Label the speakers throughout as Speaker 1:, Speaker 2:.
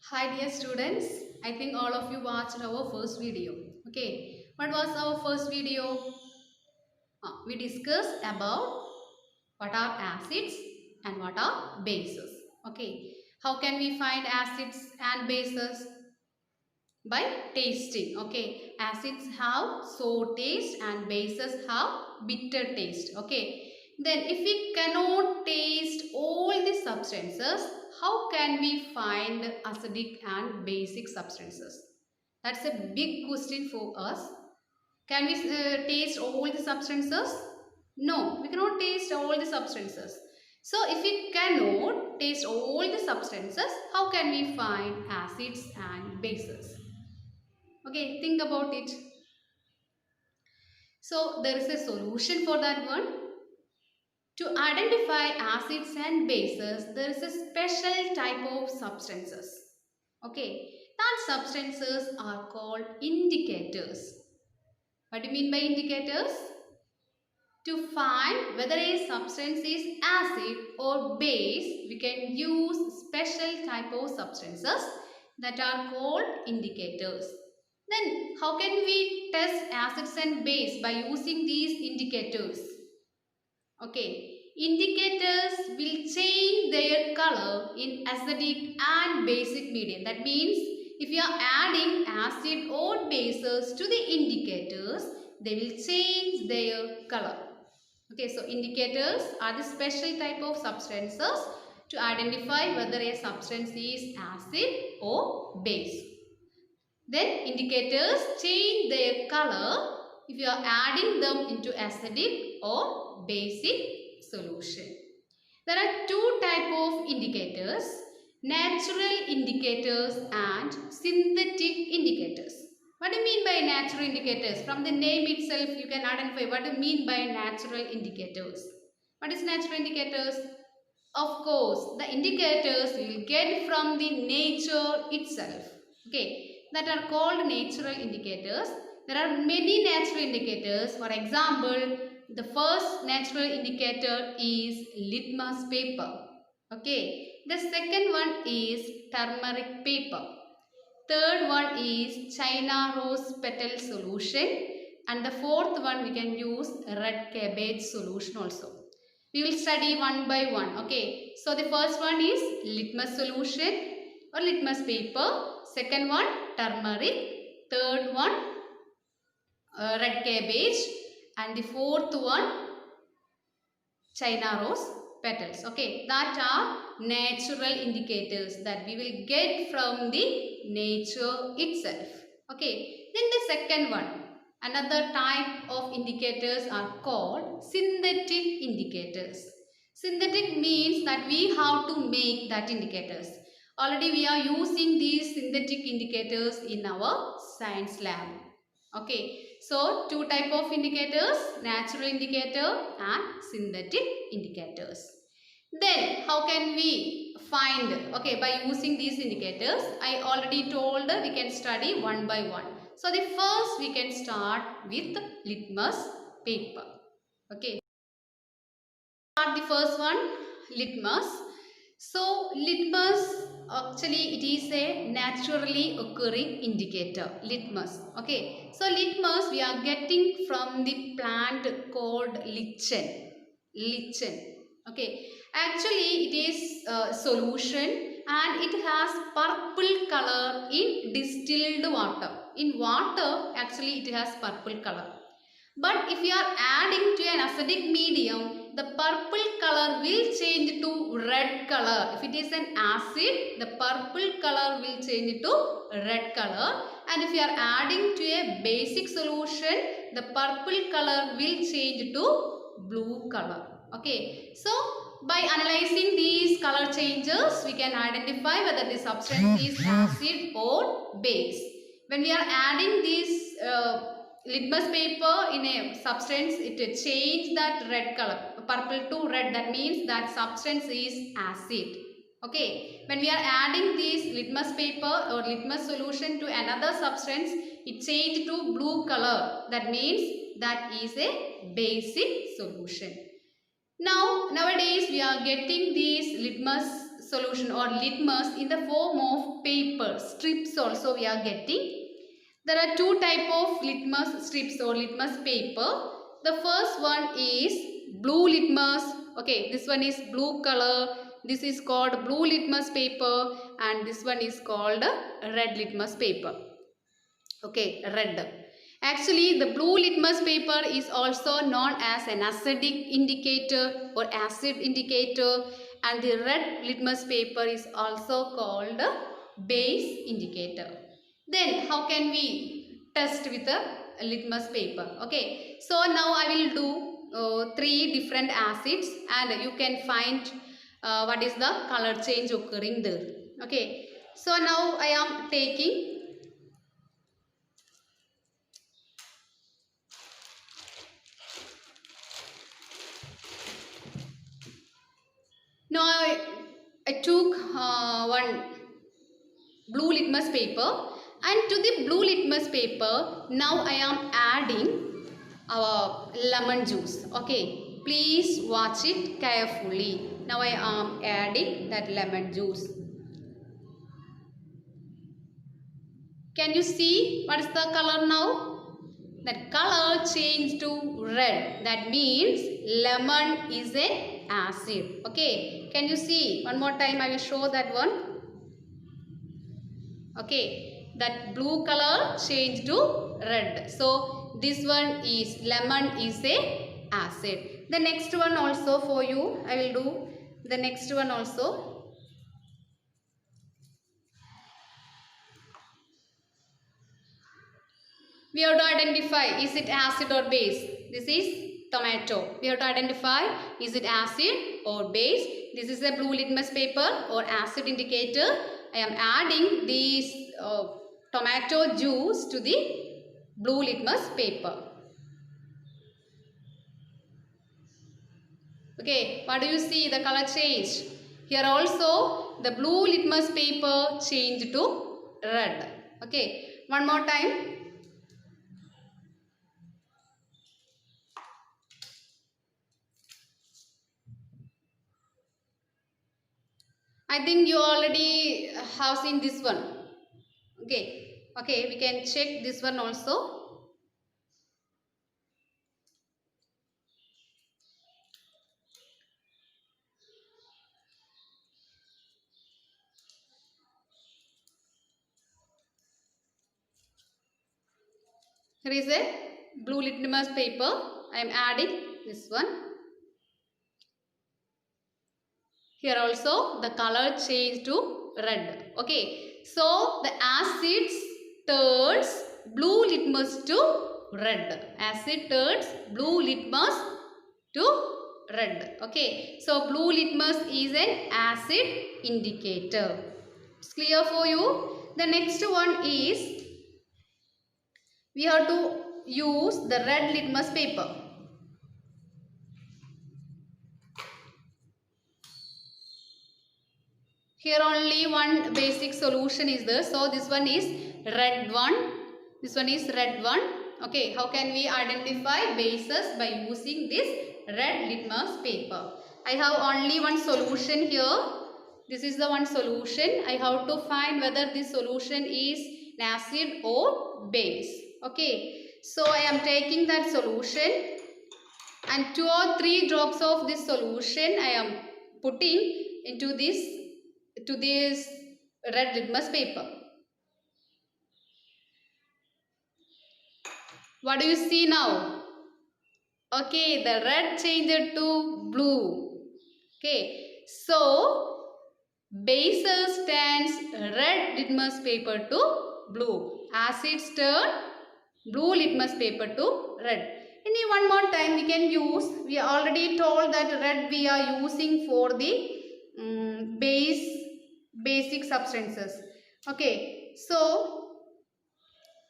Speaker 1: Hi dear students, I think all of you watched our first video. Okay, what was our first video? We discussed about what are acids and what are bases. Okay, how can we find acids and bases? By tasting. Okay, acids have sour taste and bases have bitter taste. Okay, then if we cannot taste all the substances, how can we find acidic and basic substances? That's a big question for us. Can we taste all the substances? No, we cannot taste all the substances. So if we cannot taste all the substances, how can we find acids and bases? Okay, think about it. So there is a solution for that one. To identify acids and bases, there is a special type of substances. Okay, that substances are called indicators. What do you mean by indicators? To find whether a substance is acid or base, we can use special type of substances that are called indicators. Then how can we test acids and base by using these indicators? Okay, indicators will change their color in acidic and basic medium. That means if you are adding acid or bases to the indicators, they will change their color. Okay, so indicators are the special type of substances to identify whether a substance is acid or base. Then indicators change their color if you are adding them into acidic or basic solution. There are two types of indicators, natural indicators and synthetic indicators. What do you mean by natural indicators? From the name itself you can identify what do you mean by natural indicators. What is natural indicators? Of course, the indicators you will get from the nature itself. Okay, that are called natural indicators. There are many natural indicators. For example, the first natural indicator is litmus paper. Okay, the second one is turmeric paper. Third one is China rose petal solution. And the fourth one we can use red cabbage solution also. We will study one by one. Okay, so the first one is litmus solution or litmus paper. Second one turmeric. Third one red cabbage. And the fourth one China rose petals. Okay, that are natural indicators that we will get from the nature itself. Okay, then the second one, another type of indicators are called synthetic indicators. Synthetic means that we have to make that indicators. Already we are using these synthetic indicators in our science lab. Okay, so two type of indicators, natural indicator and synthetic indicators. Then how can we find? Okay, by using these indicators, I already told we can study one by one. So the first we can start with litmus paper. Okay, start the first one, litmus. So litmus actually it is a naturally occurring indicator, litmus. Okay, so litmus we are getting from the plant called lichen. Lichen. Okay, actually it is a solution and it has purple color in distilled water. In water actually it has purple color. But if you are adding to an acidic medium, the purple color will change to red color. If it is an acid, the purple color will change to red color. And if you are adding to a basic solution, the purple color will change to blue color. Okay. So, by analyzing these color changes, we can identify whether the substance is acid or base. When we are adding these litmus paper in a substance, it will change that red color, purple to red. That means that substance is acid. Okay, when we are adding this litmus paper or litmus solution to another substance, it changed to blue color. That means that is a basic solution. Now, nowadays we are getting these litmus solution or litmus in the form of paper strips also we are getting. There are two type of litmus strips or litmus paper. The first one is blue litmus. Okay, this one is blue color. This is called blue litmus paper, and this one is called red litmus paper. Okay, red. Actually, the blue litmus paper is also known as an acidic indicator or acid indicator, and the red litmus paper is also called base indicator. Then how can we test with a litmus paper? Okay, so now I will do three different acids, and you can find what is the color change occurring there. Okay, so now I am taking now I took one blue litmus paper, and to the blue litmus paper now I am adding our lemon juice. Okay, please watch it carefully. Now I am adding that lemon juice. Can you see what is the color now? That color changed to red. That means lemon is an acid. Okay, can you see? One more time I will show that one. Okay, that blue color changed to red. So this one is lemon is a acid. The next one also for you, I will do the next one also. We have to identify is it acid or base. This is tomato. We have to identify is it acid or base. This is a blue litmus paper or acid indicator. I am adding this tomato juice to the blue litmus paper. Okay, what do you see? The color change. Here also the blue litmus paper changed to red. Okay, one more time. I think you already have seen this one. Okay, we can check this one also. Here is a blue litmus paper. I am adding this one. Here also the color changed to red. Okay, so the acids turns blue litmus to red. Acid turns blue litmus to red. Okay, so blue litmus is an acid indicator. It's clear for you. The next one is we have to use the red litmus paper. Here only one basic solution is there. So this one is red one. This one is red one. Okay, how can we identify bases by using this red litmus paper? I have only one solution here. This is the one solution. I have to find whether this solution is an acid or base. Okay, so I am taking that solution, and 2 or 3 drops of this solution I am putting into this red litmus paper. What do you see now? Okay, the red changed to blue. Okay, so bases turns red litmus paper to blue. Acids turn blue litmus paper to red. And one more time we can use, we already told that red we are using for the basic substances. Okay, so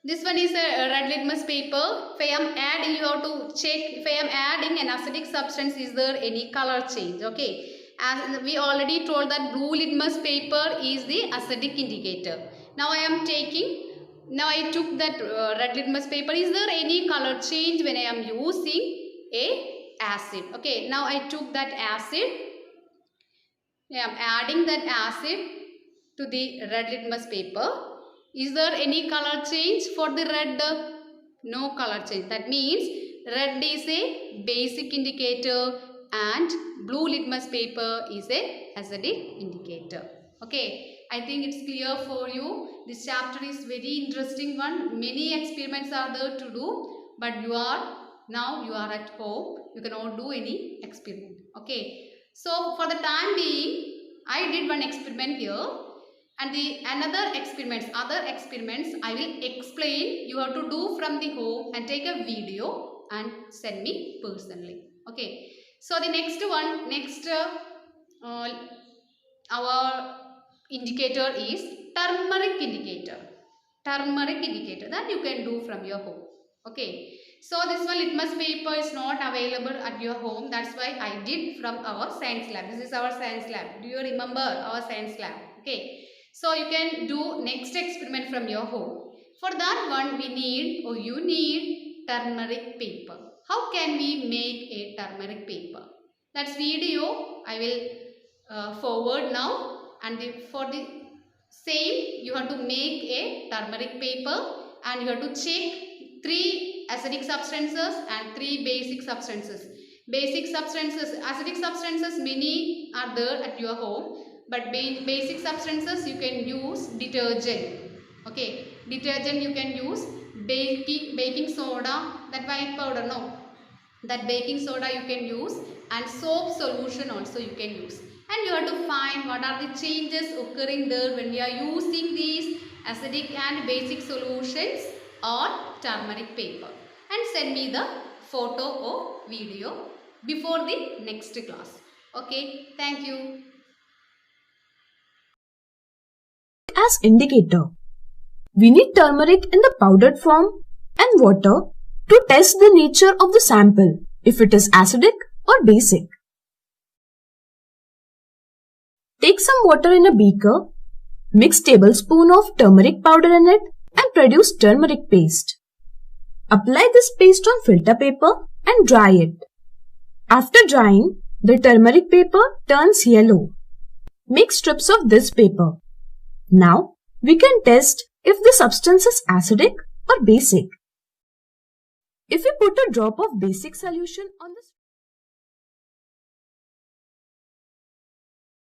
Speaker 1: this one is a red litmus paper. If I am adding, you have to check if I am adding an acidic substance, is there any color change? Okay, as we already told that blue litmus paper is the acidic indicator. Now I am taking, now I took that red litmus paper. Is there any color change when I am using a acid? Okay, now I took that acid. I am adding that acid to the red litmus paper. Is there any color change for the red? No color change. That means red is a basic indicator and blue litmus paper is a acidic indicator. Okay, I think it's clear for you. This chapter is very interesting one. Many experiments are there to do, but you are at home. You cannot do any experiment. Okay. So for the time being, I did one experiment here, and other experiments I will explain. You have to do from the home and take a video and send me personally. Okay. So the our indicator is turmeric indicator. Turmeric indicator that you can do from your home. Okay. So this one litmus paper is not available at your home. That's why I did from our science lab. This is our science lab. Do you remember our science lab? Okay. So you can do next experiment from your home. For that one you need turmeric paper. How can we make a turmeric paper? That's video I will forward now, and for the same you have to make a turmeric paper and you have to check 3 acidic substances and 3 basic substances. Acidic substances many are there at your home, but basic substances you can use detergent. Okay, detergent you can use baking soda, that white powder, no, that baking soda you can use, and soap solution also you can use. And you have to find what are the changes occurring there when we are using these acidic and basic solutions on turmeric paper, and send me the photo or video before the next class. Okay, thank you.
Speaker 2: As indicator, we need turmeric in the powdered form and water to test the nature of the sample, if it is acidic or basic. Take some water in a beaker, mix tablespoon of turmeric powder in it and produce turmeric paste. Apply this paste on filter paper and dry it. After drying, the turmeric paper turns yellow. Make strips of this paper. Now, we can test if the substance is acidic or basic. If we put a drop of basic solution on this